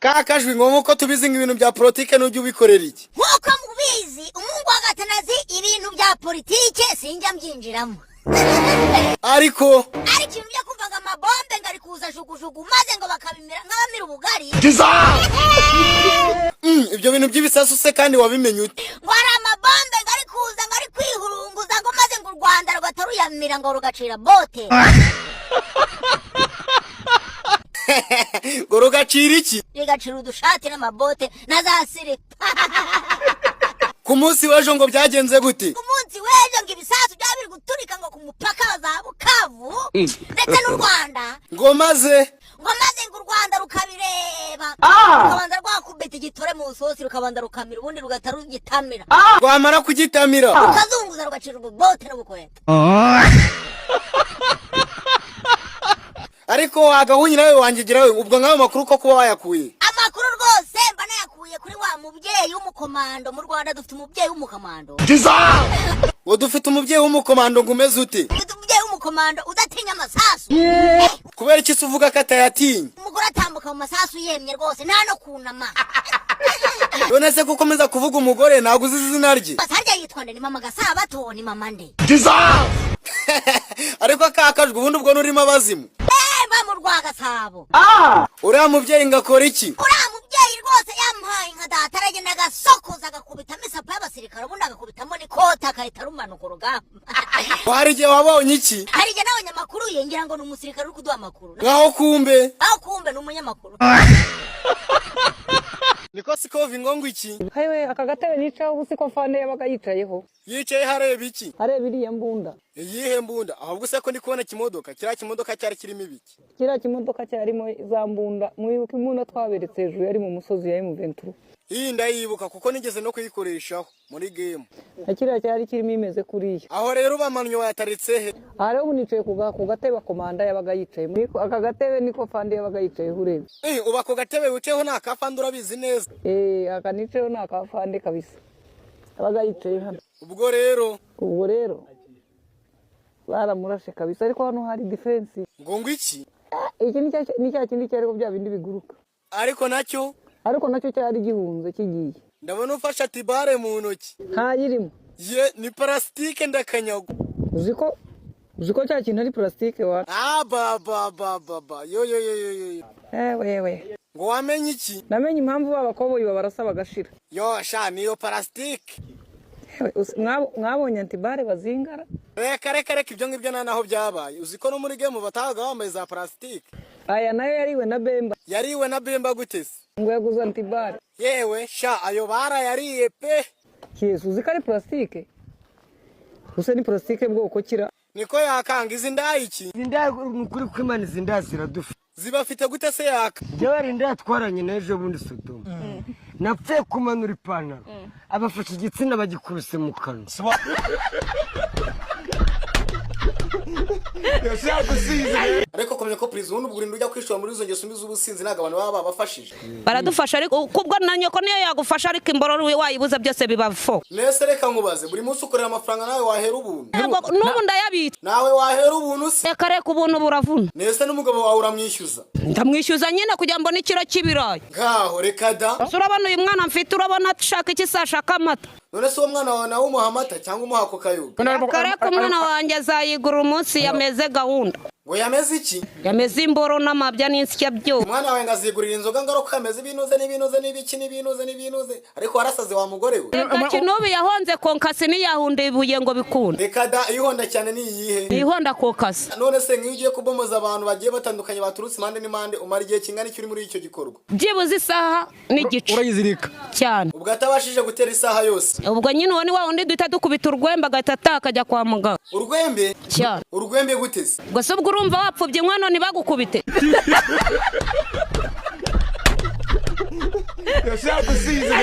kakajwi ngomo ko tubizi ibintu bya politike n'ujye ubikorera iki nkuko mubizi umungu wa gatanazi ibintu bya politike sinjya mbyinjiramo ariko ikintu byo kuvaga amabombe ngari kuza jugujugu maze ngo bakabimira nk'abamira ubugari ibyo bintu by'ibisasu se kandi wabimenye ute ngo hari amabombe ngari kuza ngari kwihurunguza ngo maze ngo u Rwanda rugataruyamira ngo rugacira bote ngo rugacira iki rigacira udushati n'amabote na za silipa ku munsi w'ejo ngo byagenze gute ku munsi w'ejo ngo ibisasu byabiri guturika ngo ku mupaka wa za Bukavu ndetse n'u Rwanda ngo maze ngo u Rwanda rukabireba rukabanza rwakubita igitore mu sosi rukabanza rukamira ubundi rugatarugitamira rwamara kugitamira rukazunguza rugacira ububote n'ubukweta ariko wagahuye nawe wangigirawe ubwo nk'ayo makuru ko kuba wayakuye amakuru rwose mba nayakuye kuri wa mubyeyi w'umukomando mu Rwanda dufite umubyeyi w'umukomando ngo dufite umubyeyi w'umukomando ngo umeze ute dufite umubyeyi w'umukomando udatinya amasasu kubera iki se uvuga ko atayatinya umugore atambuka mu masasu yemye rwose nta no kunama none se gukomeza kuvuga umugore ntabwo uzi izina rye harya yitwa nde ni mama Gasabato ni mama nde ariko kakajwe ubundi ubwo nurimo abazimu mu Rwagasabo uriya mubyeyi ngakora iki uriya mubyeyi rwose yampaye nka data aragenda agasokoza agakubitamo isapu y'abasirikare ubundi agakubitamo n'ikoti agahita rumanuka urugamba hari igihe wabonye iki hari igihe n'abanyamakuru yengera ngo ni umusirikare uri kuduha amakuru ngaho kumbe ni umunyamakuru niko sikova ingongo iki hayiwe aka gatebe nicaho ubu siko fane yabaga yicayeho yicaye hareba iki areba iriya mbunda iyihe mbunda ahubwo se ko ndi kubona kimodoka kiriya kimodoka cyari kirimo ibiki kiriya kimodoka cyarimo za mbunda mwibuka imbunda twaberetse hejuru yari mu musozi ya M23 iyi ndayibuka kuko nigeze no kuyikoreshaho muri game na kiriya cyari kirimo imeze kuriya aho rero bamannyo wayataritse he aha rero nicaye ku gatebe komanda yabaga yicaye aka gatebe niko fande yabaga yicayeho urebye uba ku gatebe wicayeho nta kafande urabizi neza aka nicayeho nta kafande kabisa yabaga yicaye hano ubwo rero baramurashe kabisa ariko hano hari defense ngo iki iki ni cya kindi cyariko bya bindi biguruka ariko nacyo cyari gihunze kigiye ndabona ufasha tibare mu ntoki ntayirimo ye ni plastike ndakanyago uziko cya kintu ari plastike wa baba yo ewe ngo wamenye iki namenye impamvu b'abakoboyi babarasa bagashira yo sha niyo plastike mwabonye antibare bazingara reka ibyo ngibyo naho byabaye uziko no muri game batahaga bambaye za plastike aya nayo yariwe na bemba gutese ngo yaguze antibare yewe sha ayo barayariye pe Yesu uziko ari plastike use ni plastike bwoko kira niko yakanga izi ndayiki nukuri kwimana izi ndaziradufa zibafite gute se yaka byari ndatwaranye n'ejo bundi Sodoma napfuye kumanura ipantaro abafashe igitsina bagikubise mu kanwa ariko komye ko prison ubundi bugurinde ujya kwishura muri izo ngeso mbi z'ubusinzi naga abantu baba babafashije baradufasha ariko kubwo nanyoko niyo yagufasha ariko imboro wayibuza byose bibafo nese reka nkubaze buri munsi ukorera amafaranga nawe wahera ubuntu n'ubu ndayabita nawe wahera ubuntu se reka ubuntu buravuna nese n'umugabo wawe uramwishyuza ndamwishyuza nyine kugira ngo n'ikiro cy'ibirayi ngaho reka da urabona uyu mwana mfite urabona ashaka iki sashaka amata none se uwo mwana wawe nawe umuha amata cyangwa umuha ako kayoga kareka umwana wanjye azayigura umunsi yameze gahunda ngo yameze iki yameze imboro n'amabya n'insya byose umwana wawe ngazigurira inzoga ngaruka yameze ibinuze ariko warasaze wa mugore we reka kinubu yahonze konkasi niyahunde ibuye ngo bikunde reka da ihonda cyane ni iyihe ihonda konkasi none se nk'iyo ugiye kubomoza abantu bagiye batandukanye baturutse impande n'impande umara igihe kingana iki uri muri icyo gikorwa byibuze isaha n'igice urayizirika cyane ubwo atabashije gutera isaha yose ubwo nyine uwo ni wa wundi duhita dukubita urwembe agahita akajya kwa muganga urwembe cyane urwembe guteze gusa ubwo urumva wapfubye inkono ntibagukubite yashaka gusiza